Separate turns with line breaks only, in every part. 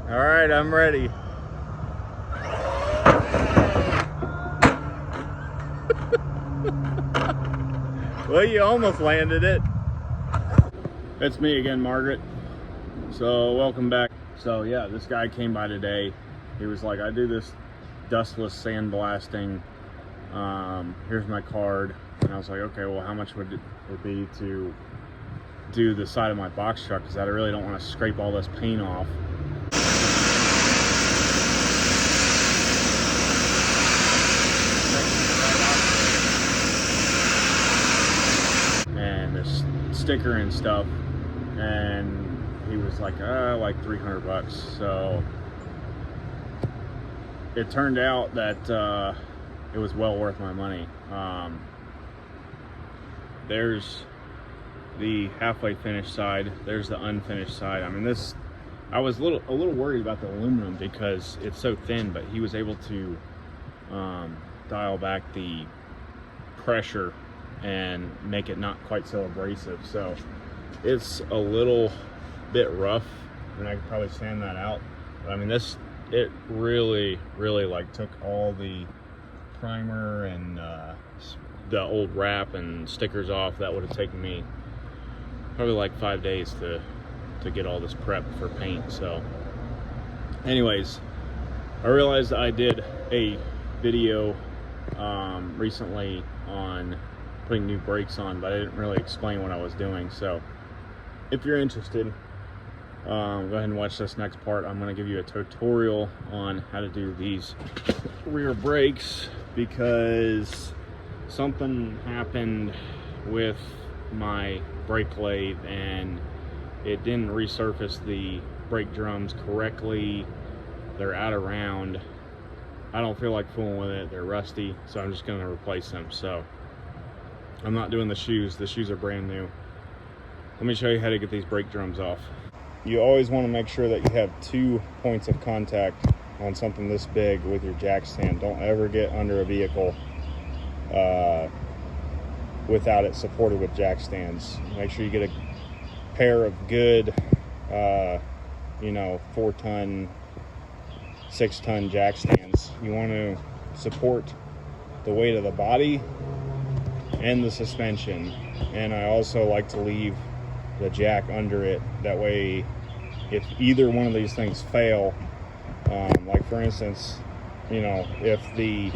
All right, I'm ready. Well, you almost landed it. It's me again, Margaret. So welcome back. So yeah, this guy came by today. He was like, I do this dustless sandblasting. Here's my card. And I was like, okay, well, how much would it be to do the side of my box truck? Because I really don't want to scrape all this paint off. And this sticker and stuff. And he was like 300 bucks. So it turned out that it was well worth my money. There's the halfway finished side, there's the unfinished side. I mean, this, I was a little worried about the aluminum because it's so thin, but he was able to dial back the pressure and make it not quite so abrasive. So it's a little bit rough, and I could probably sand that out. But I mean, this, it really like took all the primer and the old wrap and stickers off. That would have taken me probably like 5 days to get all this prep for paint. So anyways, I realized I did a video recently on putting new brakes on, but I didn't really explain what I was doing. So if you're interested, go ahead and watch this next part. I'm going to give you a tutorial on how to do these rear brakes, because something happened with my brake lathe and it didn't resurface the brake drums correctly. They're out of round. I don't feel like fooling with it. They're rusty, so I'm just going to replace them. So I'm not doing the shoes. The shoes are brand new. Let me show you how to get these brake drums off. You always want to make sure that you have 2 points of contact on something this big with your jack stand. Don't ever get under a vehicle without it supported with jack stands. Make sure you get a pair of good 4-ton, 6-ton jack stands. You want to support the weight of the body and the suspension. And I also like to leave the jack under it. That way, if either one of these things fail, like for instance, if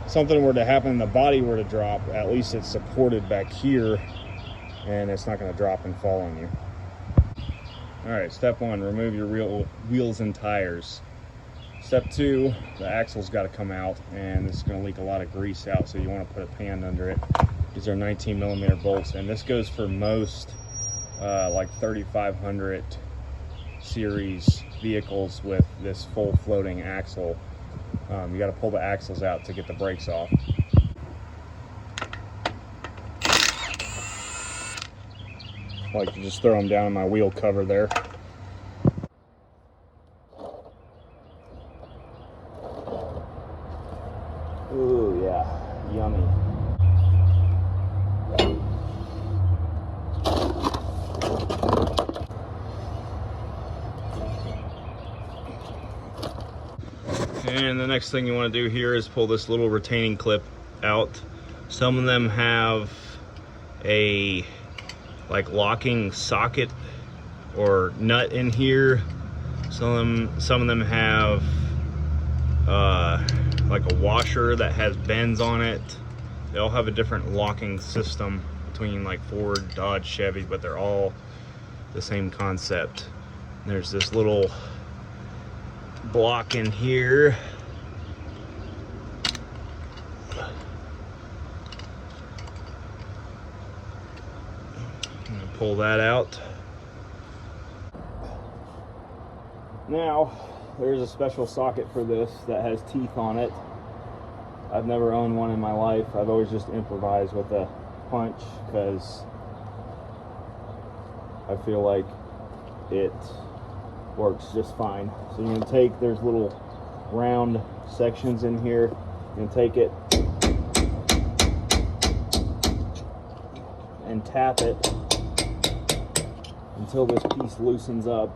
something were to happen, the body were to drop, at least it's supported back here and it's not going to drop and fall on you. All right, step 1, remove your wheels and tires. Step 2, the axle's got to come out, and this is going to leak a lot of grease out, so you want to put a pan under it. These are 19mm bolts, and this goes for most like 3500 series vehicles with this full floating axle. You got to pull the axles out to get the brakes off. I like to just throw them down in my wheel cover there. Ooh, yeah, yummy. And the next thing you want to do here is pull this little retaining clip out. Some of them have a locking socket or nut in here. Some of them have like a washer that has bends on it. They all have a different locking system between like Ford, Dodge, Chevy, but they're all the same concept. There's this little block in here. I'm gonna pull that out. Now, there's a special socket for this that has teeth on it. I've never owned one in my life. I've always just improvised with a punch because I feel like it works just fine. So you're gonna take, there's little round sections in here. You're gonna take it and tap it until this piece loosens up.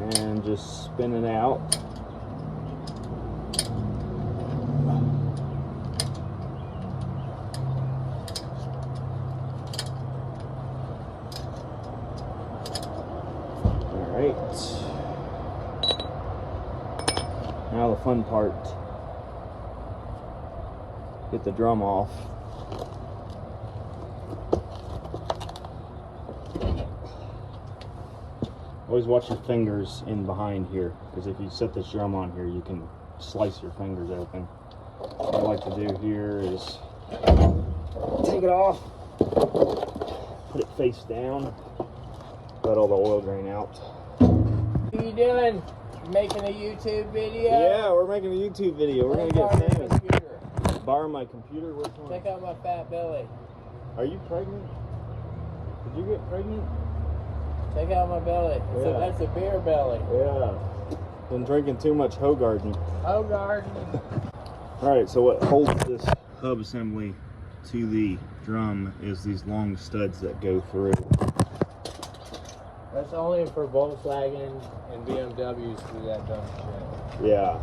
and just spin it out. Alright. Now the fun part. Get the drum off. Always watch your fingers in behind here, because if you set this drum on here, you can slice your fingers open. What I like to do here is take it off, put it face down, let all the oil drain out.
What are you doing? Making a YouTube video?
Yeah, we're making a YouTube video. We're gonna get famous. Borrow my computer? Which one?
Check out my fat belly.
Are you pregnant? Did you get pregnant?
Check out my belly.
Yeah.
That's a beer belly.
Yeah. Been drinking too much Hoegaarden.
Hoegaarden.
Alright, so what holds this hub assembly to the drum is these long studs that go through.
That's only for Volkswagen and BMWs to do that dumb shit.
Yeah.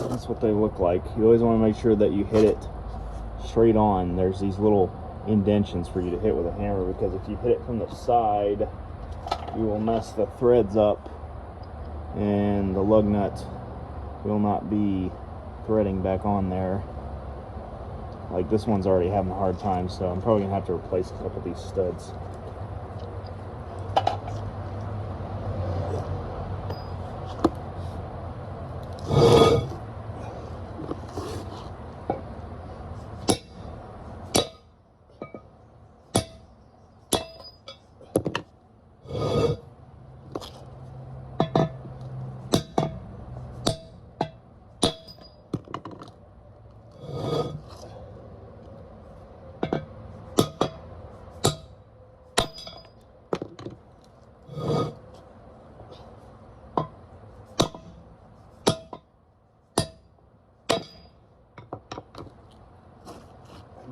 That's what they look like. You always want to make sure that you hit it straight on. There's these little indentions for you to hit with a hammer, because if you hit it from the side, you will mess the threads up and the lug nut will not be threading back on there. Like this one's already having a hard time, so I'm probably gonna have to replace a couple of these studs.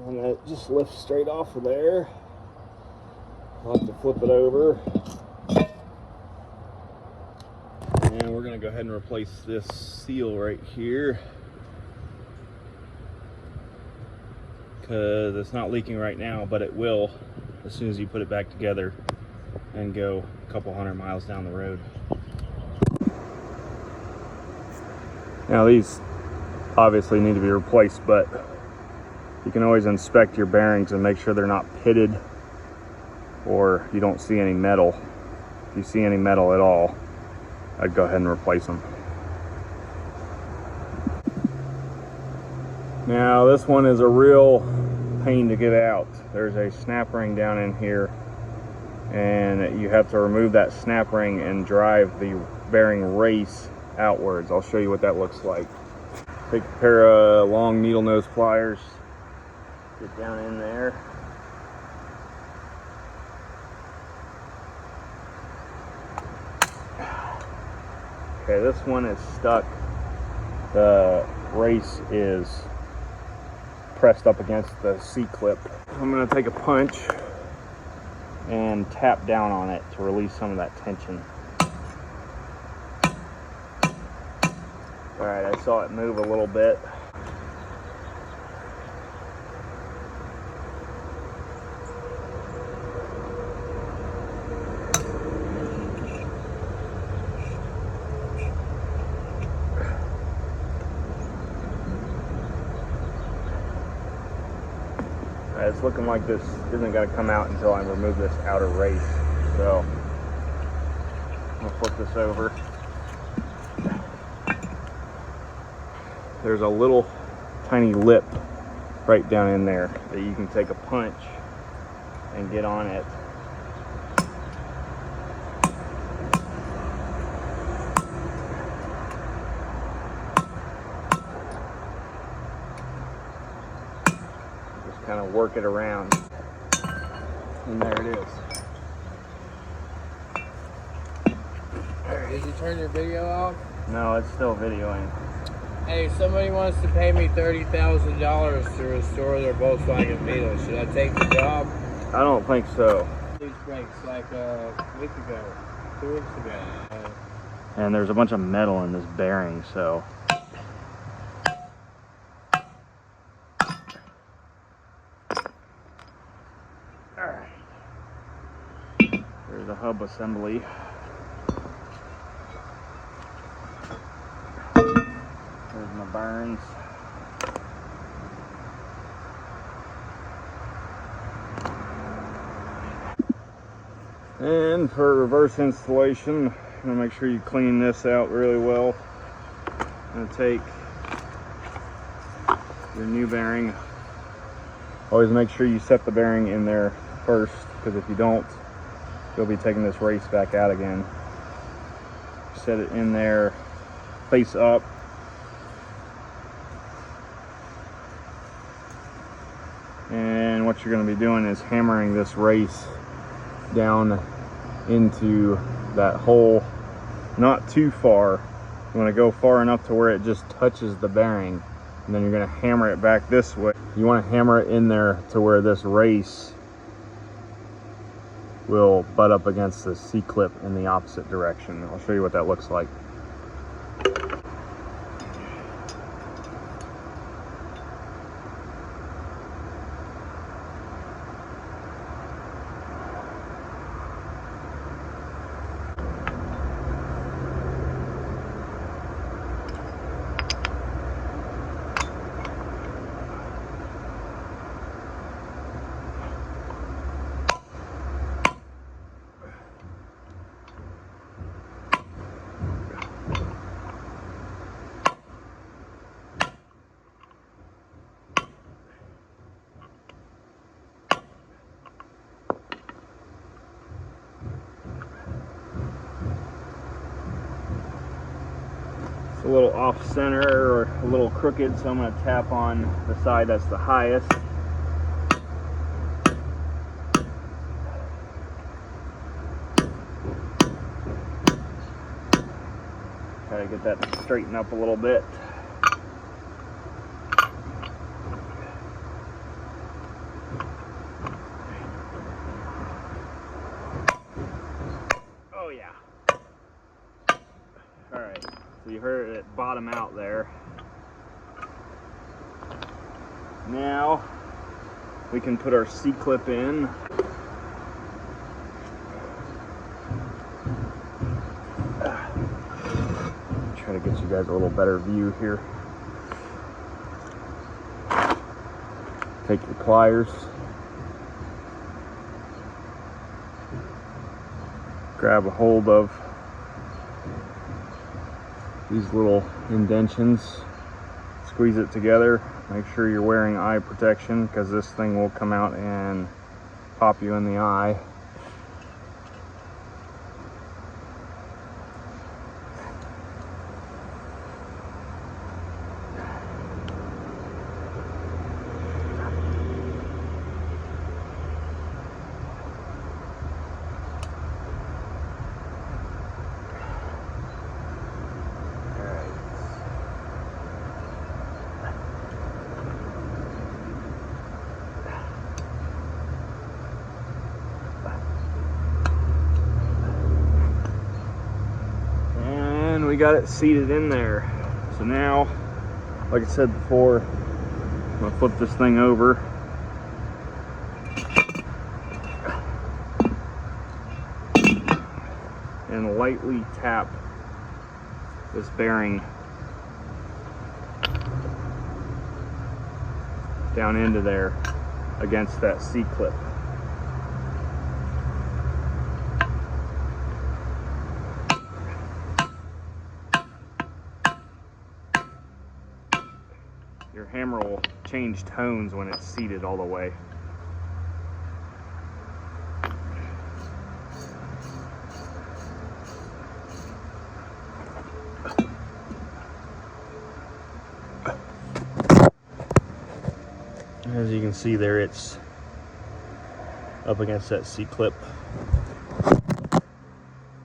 And that just lifts straight off of there. I'll have to flip it over. And we're going to go ahead and replace this seal right here, because it's not leaking right now, but it will as soon as you put it back together and go a couple 100 miles down the road. Now these obviously need to be replaced, but you can always inspect your bearings and make sure they're not pitted or you don't see any metal. If you see any metal at all, I'd go ahead and replace them. Now this one is a real pain to get out. There's a snap ring down in here, and you have to remove that snap ring and drive the bearing race outwards. I'll show you what that looks like. Take a pair of long needle nose pliers, get down in there. Okay, this one is stuck. The race is pressed up against the C-clip. I'm gonna take a punch and tap down on it to release some of that tension. All right, I saw it move a little bit. It's looking like this isn't going to come out until I remove this outer race. So I'm going to flip this over. There's a little tiny lip right down in there that you can take a punch and get on it. kind of work it around. And there it is.
Did you turn your video off?
No, it's still videoing.
Hey, somebody wants to pay me $30,000 to restore their Volkswagen Beetle. Should I take the job?
I don't think so.
These brakes like a week ago, 2 weeks ago.
And there's a bunch of metal in this bearing, so. Alright. There's a hub assembly. There's my burns. And for reverse installation, I'm gonna make sure you clean this out really well. I'm gonna take your new bearing. Always make sure you set the bearing in there first, because if you don't, you'll be taking this race back out again. Set it in there, face up. And what you're going to be doing is hammering this race down into that hole, not too far. You want to go far enough to where it just touches the bearing, and then you're going to hammer it back this way. You want to hammer it in there to where this race will butt up against the C-clip in the opposite direction. I'll show you what that looks like. A little off center or a little crooked, so I'm going to tap on the side that's the highest. Try to get that straightened up a little bit. Oh yeah. All right. So you heard it bottom out there. Now we can put our C-clip in. Try to get you guys a little better view here. Take your pliers. Grab a hold of these little indentions, squeeze it together. Make sure you're wearing eye protection, because this thing will come out and pop you in the eye. We got it seated in there. So now, like I said before, I'm gonna flip this thing over. And lightly tap this bearing down into there against that C-clip. Your hammer will change tones when it's seated all the way. As you can see there, it's up against that C-clip.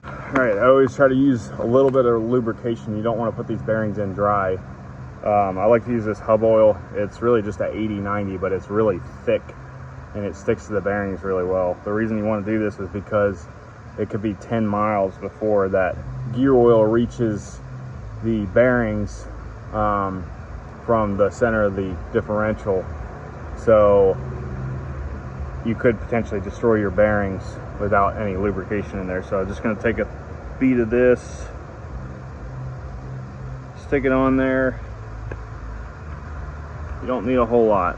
Alright, I always try to use a little bit of lubrication. You don't want to put these bearings in dry. I like to use this hub oil. It's really just a 80-90, but it's really thick and it sticks to the bearings really well. The reason you want to do this is because it could be 10 miles before that gear oil reaches the bearings from the center of the differential. So you could potentially destroy your bearings without any lubrication in there. So I'm just going to take a bead of this, stick it on there. You don't need a whole lot.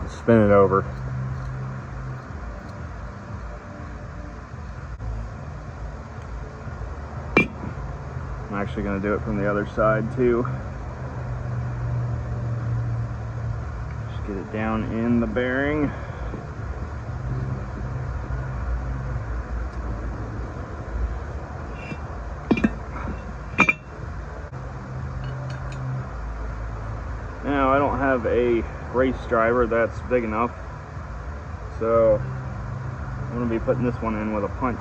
Spin it over. I'm actually going to do it from the other side too. Just get it down in the bearing. Now I don't have a race driver that's big enough, so I'm going to be putting this one in with a punch.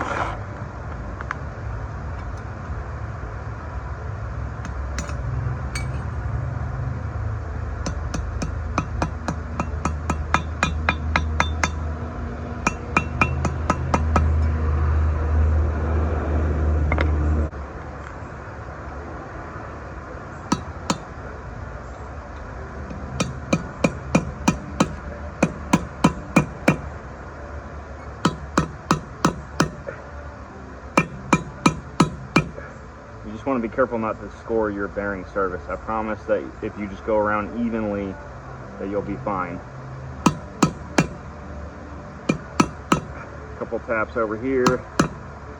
You just want to be careful not to score your bearing service. I promise that if you just go around evenly, that you'll be fine. A couple taps over here, a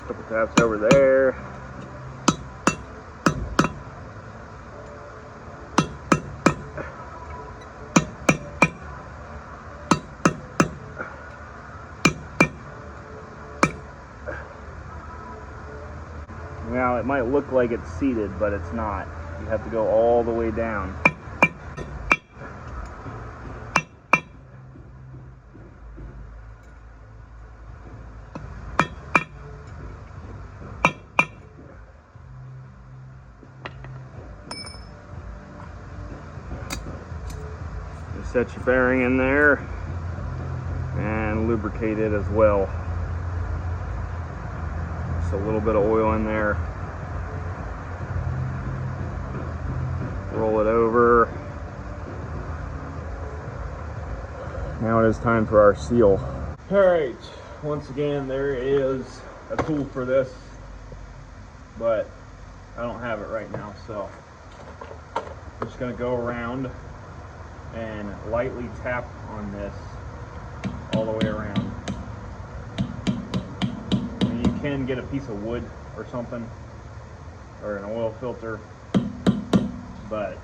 couple taps over there. Now it might look like it's seated, but it's not. You have to go all the way down. You set your bearing in there and lubricate it as well. A little bit of oil in there, roll it over. Now it is time for our seal. All right, once again, there is a tool for this, but I don't have it right now, so I'm just going to go around and lightly tap on this all the way around. Can get a piece of wood or something, or an oil filter, but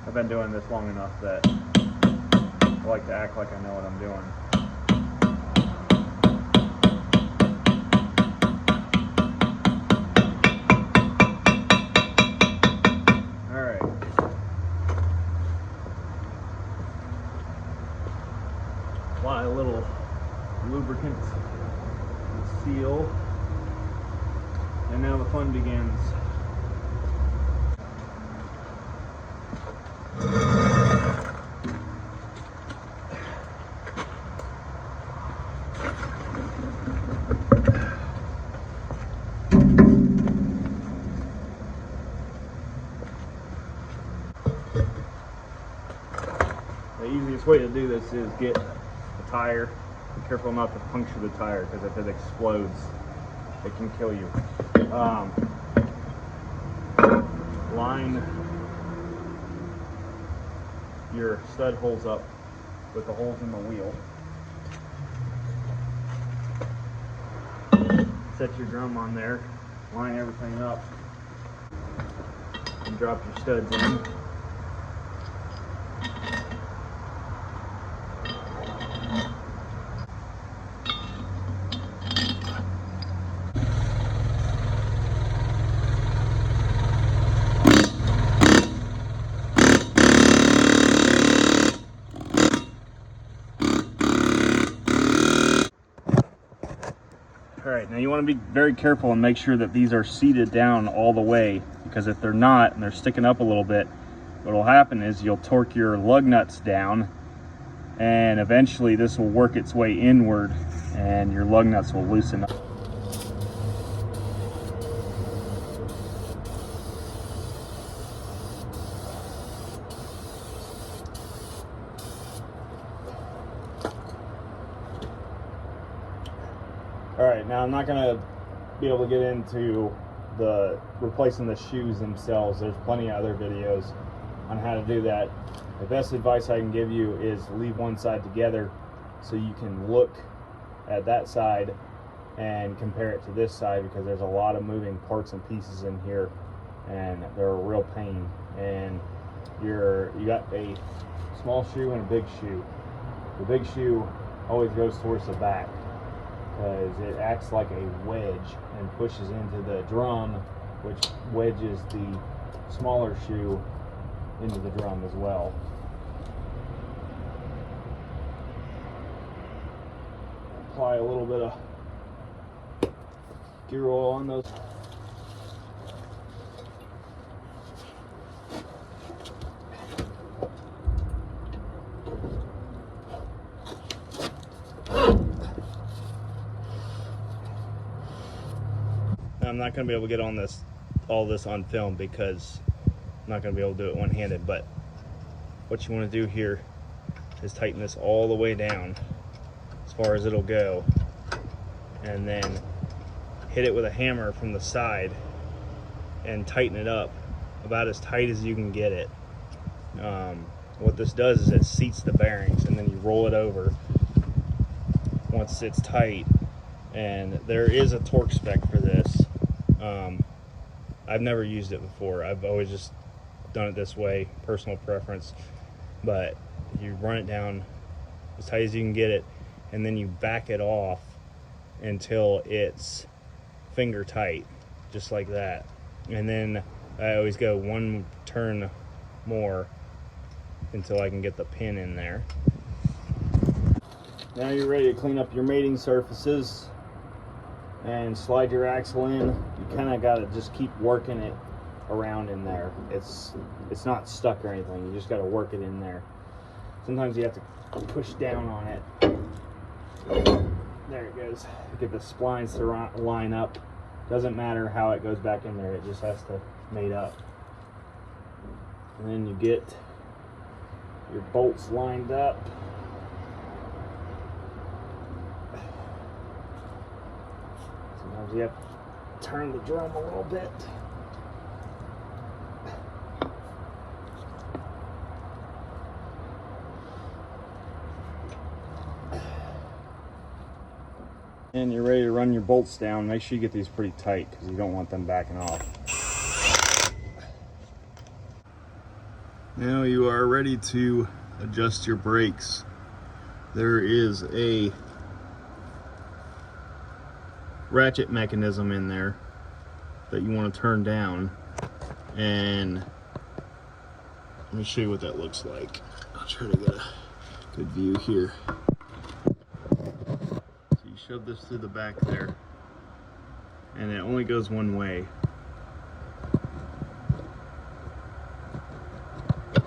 I've been doing this long enough that I like to act like I know what I'm doing. Apply a little lubricant and seal, and now the fun begins. The easiest way to do this is get tire. Be careful not to puncture the tire, because if it explodes, it can kill you. Line your stud holes up with the holes in the wheel. Set your drum on there, line everything up, and drop your studs in. All right, now you want to be very careful and make sure that these are seated down all the way, because if they're not and they're sticking up a little bit, what will happen is you'll torque your lug nuts down, and eventually this will work its way inward and your lug nuts will loosen up. All right, now I'm not gonna be able to get into the replacing the shoes themselves. There's plenty of other videos on how to do that. The best advice I can give you is leave one side together so you can look at that side and compare it to this side, because there's a lot of moving parts and pieces in here and they're a real pain. And you got a small shoe and a big shoe. The big shoe always goes towards the back because it acts like a wedge and pushes into the drum, which wedges the smaller shoe into the drum as well. Apply a little bit of gear oil on those. I'm not going to be able to get on all this on film because I'm not going to be able to do it one-handed, but what you want to do here is tighten this all the way down as far as it'll go, and then hit it with a hammer from the side and tighten it up about as tight as you can get it. What this does is it seats the bearings, and then you roll it over once it's tight. And there is a torque spec for this. I've never used it before. I've always just done it this way, personal preference. But you run it down as tight as you can get it, and then you back it off until it's finger tight, just like that. And then I always go one turn more until I can get the pin in there. Now you're ready to clean up your mating surfaces and slide your axle in. You kind of got to just keep working it around in there. It's not stuck or anything. You just got to work it in there. Sometimes you have to push down on it. There it goes. Get the splines to line up. Doesn't matter how it goes back in there. It just has to mate up. And then you get your bolts lined up. Sometimes you have to turn the drum a little bit. And you're ready to run your bolts down. Make sure you get these pretty tight because you don't want them backing off. Now you are ready to adjust your brakes. There is a ratchet mechanism in there that you want to turn down, and let me show you what that looks like. I'll try to get a good view here. So you shove this through the back there, and it only goes one way.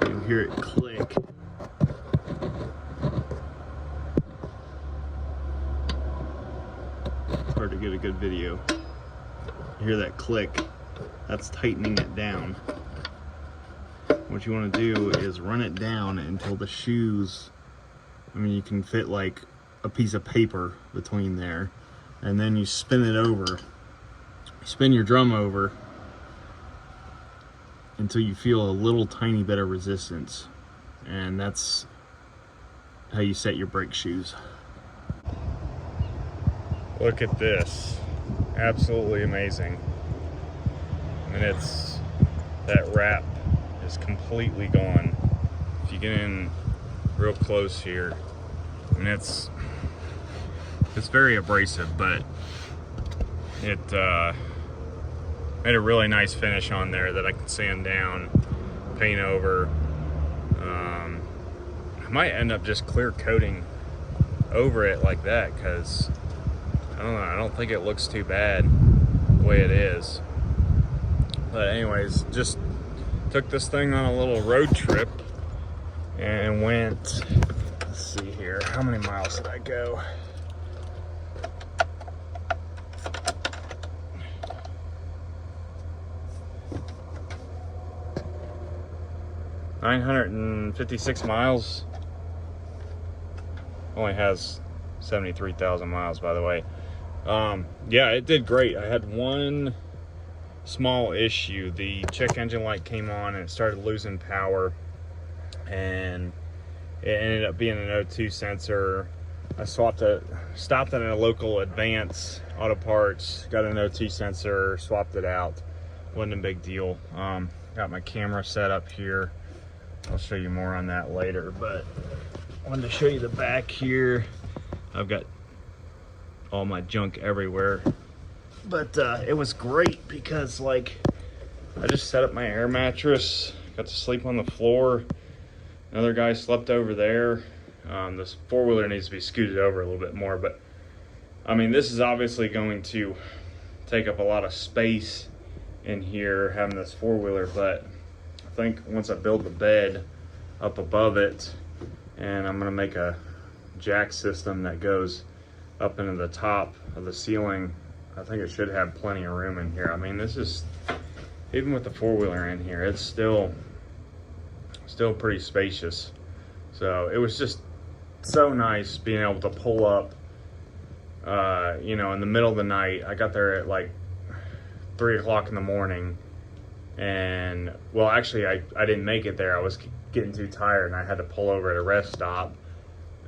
You'll hear it click. Hard to get a good video. You hear that click? That's tightening it down. What you want to do is run it down until the shoes, I mean, you can fit like a piece of paper between there, and then you spin it over. You spin your drum over until you feel a little tiny bit of resistance, and that's how you set your brake shoes. Look at this, absolutely amazing. And it's, that wrap is completely gone. If you get in real close here, and it's very abrasive, but it made a really nice finish on there that I could sand down, paint over. I might end up just clear coating over it like that, because I don't know, I don't think it looks too bad the way it is. But anyways, just took this thing on a little road trip and went, let's see here, how many miles did I go? $956 miles. Only has 73,000 miles, by the way. Yeah, it did great. I had one small issue. The check engine light came on and it started losing power, and it ended up being an O2 sensor. I stopped at a local Advance Auto Parts, got an O2 sensor, swapped it out. Wasn't a big deal. Got my camera set up here. I'll show you more on that later, but I wanted to show you the back here. I've got all my junk everywhere, but it was great because, like, I just set up my air mattress, got to sleep on the floor. Another guy slept over there. This four-wheeler needs to be scooted over a little bit more, but I mean, this is obviously going to take up a lot of space in here, having this four-wheeler, but I think once I build the bed up above it, and I'm gonna make a jack system that goes up into the top of the ceiling, I think it should have plenty of room in here. I mean, this is, even with the four-wheeler in here, it's still pretty spacious. So it was just so nice being able to pull up, you know, in the middle of the night. I got there at like 3 o'clock in the morning, and well, actually I didn't make it there. I was getting too tired and I had to pull over at a rest stop,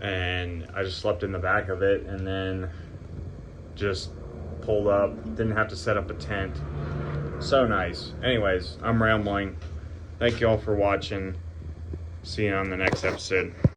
and I just slept in the back of it and then just pulled up. Didn't have to set up a tent. So nice. Anyways, I'm rambling. Thank you all for watching. See you on the next episode.